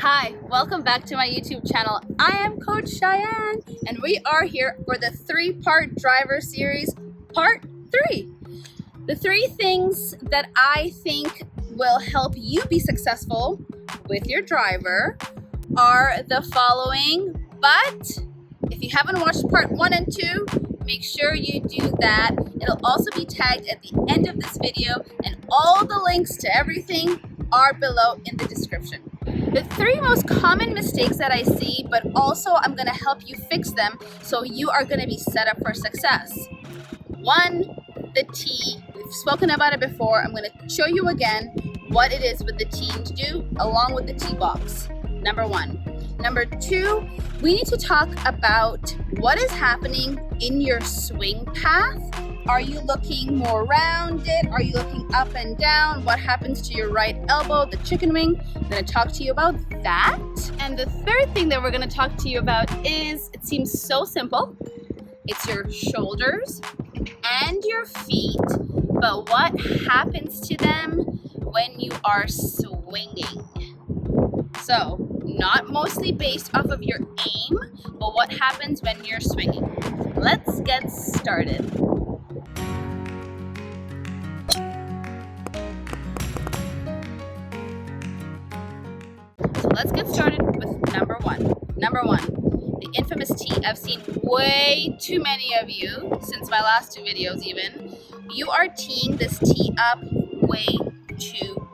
Hi, welcome back to my YouTube channel. I am Coach Shayain, and we are here for the three-part driver series, part 3. The 3 things that I think will help you be successful with your driver are the following, but if you haven't watched part 1 and 2, make sure you do that. It'll also be tagged at the end of this video, and all the links to everything are below in the description. The 3 most common mistakes that I see, but also I'm going to help you fix them so you are going to be set up for success. 1, the tee. We've spoken about it before. I'm going to show you again what it is with the tee to do along with the tee box. Number 1. Number 2, we need to talk about what is happening in your swing path. Are you looking more rounded? Are you looking up and down? What happens to your right elbow, the chicken wing? I'm going to talk to you about that. And the 3rd thing that we're going to talk to you about is, it seems so simple. It's your shoulders and your feet, but what happens to them when you are swinging? So, not mostly based off of your aim, but what happens when you're swinging. Let's get started. So let's get started with number 1. Number 1, the infamous tee. I've seen way too many of you since my last 2 videos even. You are teeing this tee up way too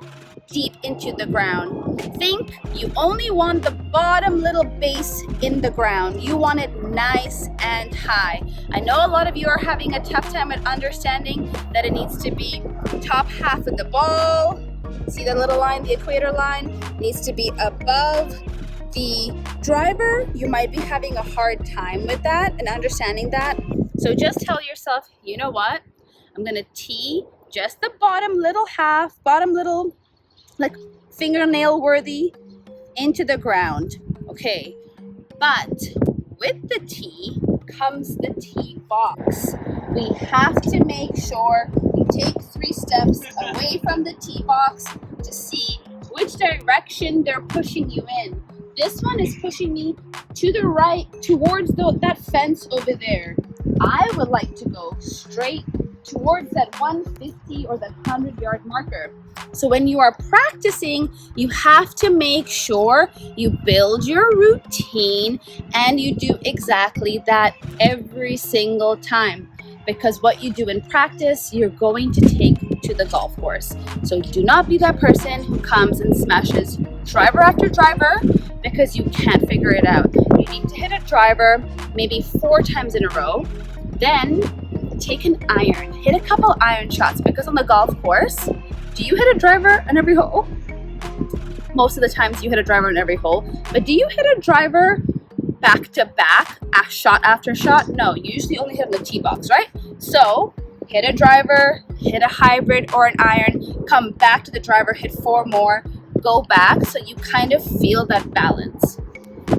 deep into the ground. Think you only want the bottom little base in the ground. You want it nice and high. I know a lot of you are having a tough time at understanding that it needs to be top half of the ball. See the little line, the equator line? Needs to be above the driver. You might be having a hard time with that and understanding that. So just tell yourself, you know what? I'm gonna tee just the bottom little half, bottom little, like fingernail worthy into the ground. Okay, but with the tee comes the tee box. We have to make sure you take 3 steps away from the tee box to see which direction they're pushing you in. This one is pushing me to the right towards that fence over there. I would like to go straight towards that 150 or that 100-yard marker. So when you are practicing, you have to make sure you build your routine and you do exactly that every single time. Because what you do in practice, you're going to take to the golf course. So do not be that person who comes and smashes driver after driver because you can't figure it out. You need to hit a driver maybe 4 times in a row. Then take an iron. Hit a couple iron shots, because on the golf course, do you hit a driver on every hole? Most of the times you hit a driver on every hole. But do you hit a driver back to back, shot after shot? No, you usually only hit on the tee box, right? So hit a driver, hit a hybrid or an iron, come back to the driver, hit 4 more, go back, so you kind of feel that balance.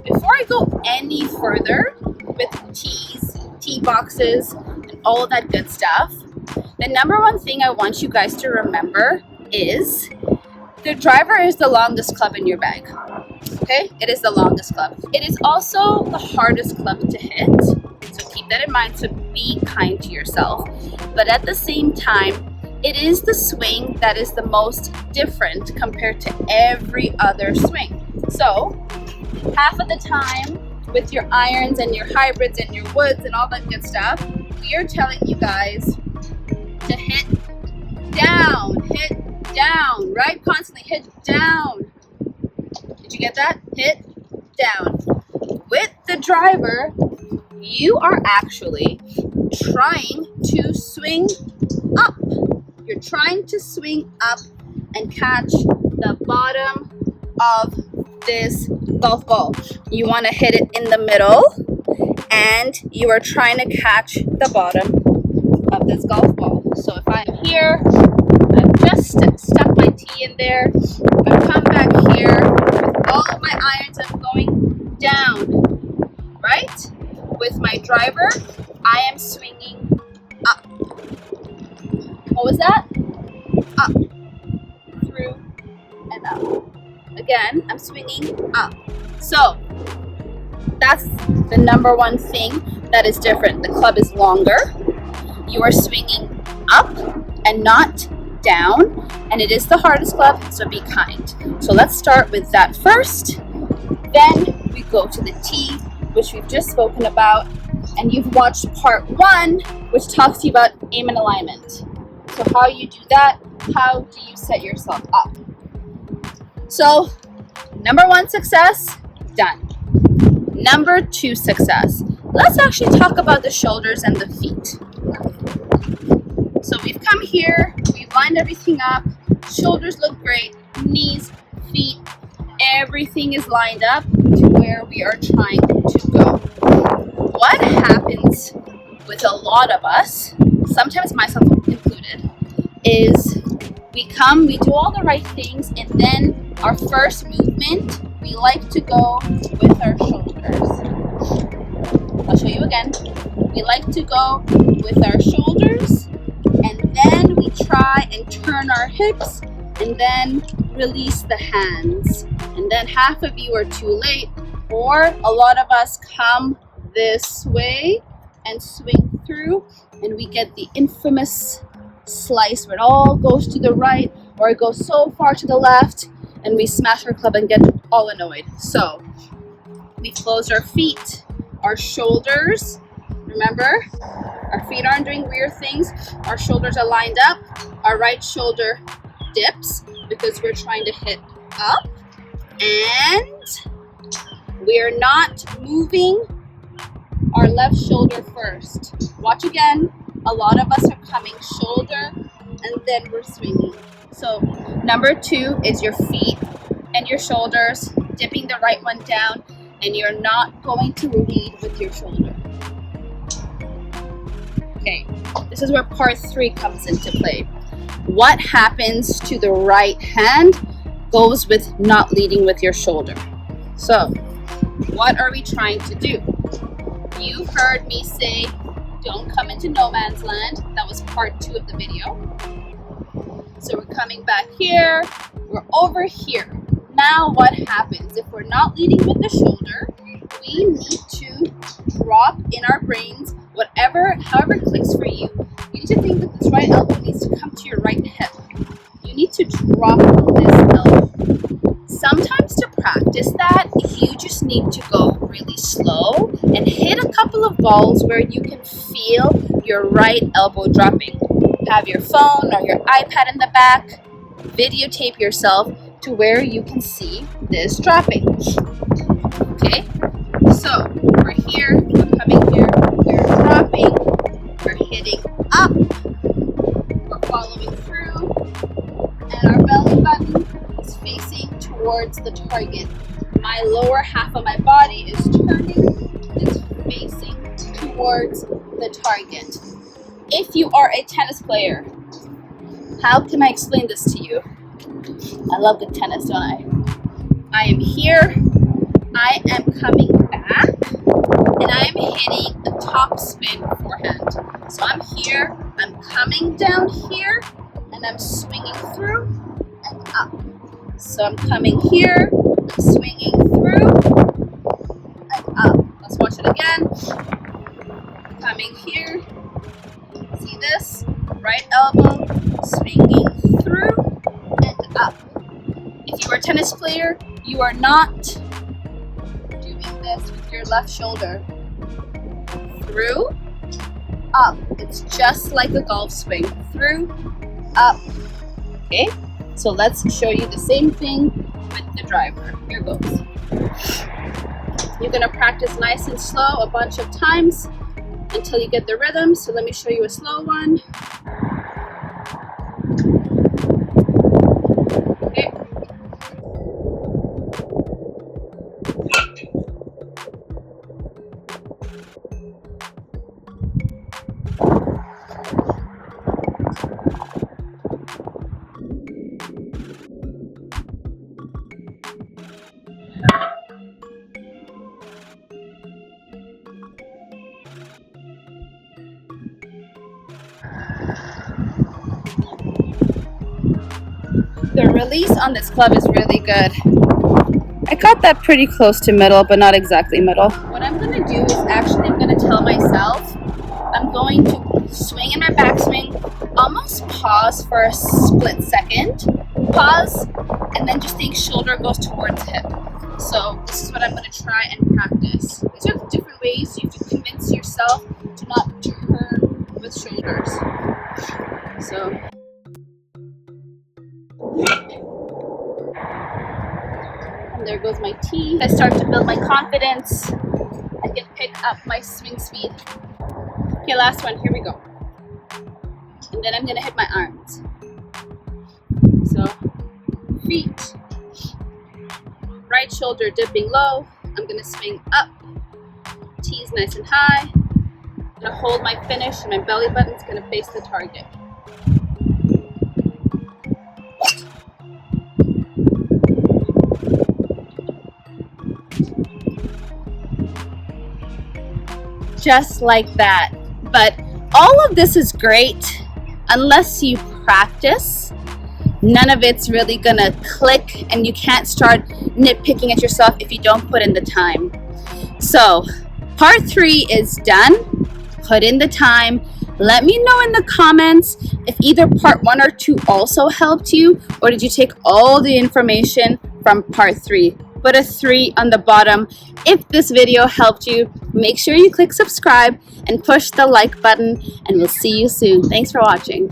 Before I go any further with tees, tee boxes, and all of that good stuff, the number 1 thing I want you guys to remember is the driver is the longest club in your bag. Okay, it is the longest club. It is also the hardest club to hit, so keep that in mind, so be kind to yourself. But at the same time, it is the swing that is the most different compared to every other swing. So half of the time with your irons and your hybrids and your woods and all that good stuff, we are telling you guys to hit down, right? Constantly hit down. Did you get that? Hit down. With the driver, you are actually trying to swing up. You're trying to swing up and catch the bottom of this golf ball. You want to hit it in the middle, and you are trying to catch the bottom of this golf ball. So if I'm here, I've just stuck my tee in there. I've come back here with all of my irons. I'm going down, right? With my driver, I am swinging up. What was that? Up, through, and up. again, I'm swinging up. So that's the number one thing that is different. The club is longer. You are swinging up and not down, and it is the hardest club, so be kind. So let's start with that first. Then we go to the T, which we've just spoken about, and you've watched part 1, which talks to you about aim and alignment. So how you do that, how do you set yourself up? So number 1 success, done. Number 2 success. Let's actually talk about the shoulders and the feet. So we've come here, we've lined everything up, shoulders look great, knees, feet, everything is lined up to where we are trying to go. What happens with a lot of us, sometimes myself included, is we do all the right things, and then our first movement, we like to go with our shoulders. I'll show you again. We like to go with our shoulders, and then we try and turn our hips, and then release the hands. And then half of you are too late, or a lot of us come this way and swing through, and we get the infamous slice where it all goes to the right, or it goes so far to the left, and we smash our club and get all annoyed. So we close our feet, our shoulders. Remember, our feet aren't doing weird things. Our shoulders are lined up. Our right shoulder dips because we're trying to hit up, and we're not moving our left shoulder first. Watch again. A lot of us are coming shoulder and then we're swinging. So number 2 is your feet and your shoulders, dipping the right one down, and you're not going to lead with your shoulder. Okay, this is where part 3 comes into play. What happens to the right hand goes with not leading with your shoulder. So what are we trying to do? You heard me say, don't come into no man's land. That was part 2 of the video. So we're coming back here, we're over here. Now what happens? If we're not leading with the shoulder, we need to drop in our brains, however clicks for you. You need to think that this right elbow needs to come to your right hip. You need to drop this elbow. Sometimes to practice that, you just need to go really slow and hit a couple of balls where you can feel your right elbow dropping. Have your phone or your iPad in the back, videotape yourself to where you can see this dropping. Okay, so we're here, we're coming here, we're dropping, we're hitting up, we're following through, and our belly button is facing towards the target. My lower half of my body is turning, it's facing towards the target. If you are a tennis player, how can I explain this to you? I love good tennis, don't I? I am here, I am coming back, and I am hitting a top spin forehand. So I'm here, I'm coming down here, and I'm swinging through and up. So I'm coming here, I'm swinging through and up. Let's watch it again. Coming here, see this? Right elbow, swinging through and up. If you are a tennis player, you are not doing this with your left shoulder. Through, up. It's just like a golf swing. Through, up. Okay? So let's show you the same thing with the driver. Here goes. You're gonna practice nice and slow a bunch of times until you get the rhythm. So let me show you a slow one. Okay. The release on this club is really good. I got that pretty close to middle, but not exactly middle. What I'm going to do is actually I'm going to tell myself I'm going to swing in my backswing, almost pause for a split second, pause, and then just think shoulder goes towards hip. So this is what I'm going to try and practice. These are the different ways you have to convince yourself to not turn with shoulders. So and there goes my T. I start to build my confidence. I can pick up my swing speed. Okay, last one, here we go. And then I'm gonna hit my arms. So, feet, right shoulder dipping low. I'm gonna swing up. T's nice and high. I'm gonna hold my finish and my belly button's gonna face the target. Just like that. But all of this is great unless you practice. None of it's really gonna click, and you can't start nitpicking at yourself if you don't put in the time. So part 3 is done. Put in the time. Let me know in the comments if either part 1 or 2 also helped you, or did you take all the information from part 3? Put a 3 on the bottom. If this video helped you, make sure you click subscribe and push the like button, and we'll see you soon. Thanks for watching.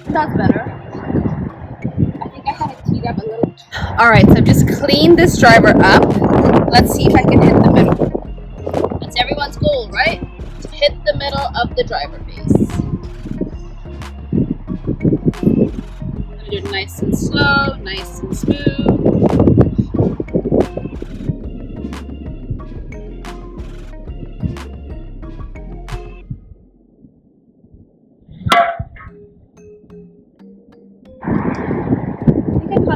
That's better. I think I had it teed up a little. Alright, so I've just cleaned this driver up. Let's see if I can hit the middle. That's everyone's goal, right? To hit the middle of the driver base. I'm gonna do it nice and slow, nice and smooth.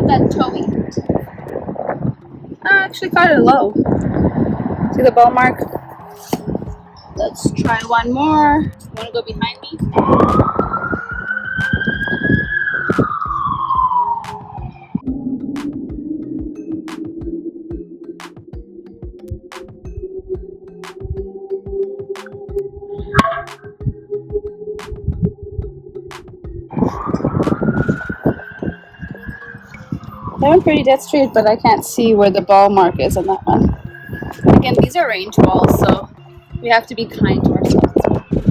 That toey. I actually got it low. See the ball mark? Let's try one more. You want to go behind me? That one pretty dead straight, but I can't see where the ball mark is on that one. Again, these are range balls, so we have to be kind to ourselves.